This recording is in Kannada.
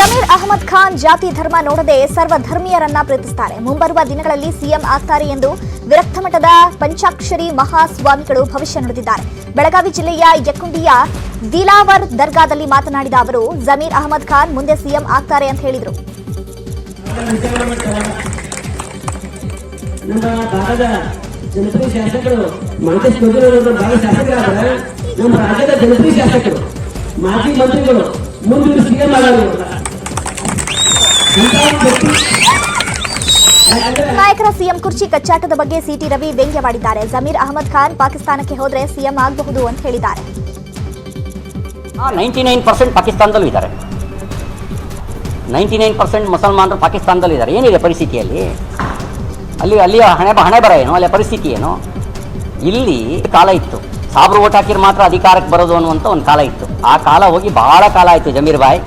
ಜಮೀರ್ ಅಹಮದ್ ಖಾನ್ ಜಾತಿ ಧರ್ಮ ನೋಡದೆ ಸರ್ವಧರ್ಮೀಯರನ್ನ ಪ್ರೀತಿಸುತ್ತಾರೆ. ಮುಂಬರುವ ದಿನಗಳಲ್ಲಿ ಸಿಎಂ ಆಗ್ತಾರೆ ಎಂದು ವಿರಕ್ತ ಮಠದ ಪಂಚಾಕ್ಷರಿ ಮಹಾಸ್ವಾಮಿಗಳು ಭವಿಷ್ಯ ನುಡಿದಿದ್ದಾರೆ. ಬೆಳಗಾವಿ ಜಿಲ್ಲೆಯ ಯಕ್ಕುಂಡಿಯ ದಿಲಾವರ್ ದರ್ಗಾದಲ್ಲಿ ಮಾತನಾಡಿದ ಅವರು ಜಮೀರ್ ಅಹಮದ್ ಖಾನ್ ಮುಂದೆ ಸಿಎಂ ಆಗ್ತಾರೆ ಅಂತ ಹೇಳಿದರು. ನಮ್ಮ ಭಾಗದ ಜನಪ್ರಿಯ ಶಾಸಕರು ಮಂತೇಶ್ ಕೌಜಲರವರು ಭಾಗ ಶಾಸಕರಾದರೆ ನಮ್ಮ ರಾಜ್ಯದ ಜನಪ್ರಿಯ ಶಾಸಕರು ಮಾಜಿ ಮಂತ್ರಿಗಳು ಮುಂದೆ ಸಿಎಂ ಆಗಲು ನಾಯಕರ ಸಿಎಂ ಕುರ್ಚಿ ಕಚ್ಚಾಟದ ಬಗ್ಗೆ ಸಿಟಿ ರವಿ ವ್ಯಂಗ್ಯವಾಡಿದ್ದಾರೆ. ಜಮೀರ್ ಅಹಮದ್ ಖಾನ್ ಪಾಕಿಸ್ತಾನಕ್ಕೆ ಹೋದ್ರೆ ಸಿಎಂ ಆಗಬಹುದು ಅಂತ ಹೇಳಿದ್ದಾರೆ. 99% ಪಾಕಿಸ್ತಾನದಲ್ಲೂ ಇದ್ದಾರೆ. 99% ಮುಸಲ್ಮಾನರು ಪಾಕಿಸ್ತಾನದಲ್ಲೂ ಇದ್ದಾರೆ. ಏನಿದೆ ಪರಿಸ್ಥಿತಿಯಲ್ಲಿ? ಅಲ್ಲಿಯ ಹಣೆ ಬರ ಏನು, ಅಲ್ಲಿಯ ಪರಿಸ್ಥಿತಿ ಏನು? ಇಲ್ಲಿ ಕಾಲ ಇತ್ತು, ಸಾಬ್ರು ಓಟ್ ಹಾಕಿದ್ರೆ ಮಾತ್ರ ಅಧಿಕಾರಕ್ಕೆ ಬರೋದು ಅನ್ನುವಂಥ ಒಂದು ಕಾಲ ಇತ್ತು. ಆ ಕಾಲ ಹೋಗಿ ಬಹಳ ಕಾಲ ಆಯಿತು ಜಮೀರ್ ಭಾಯ್.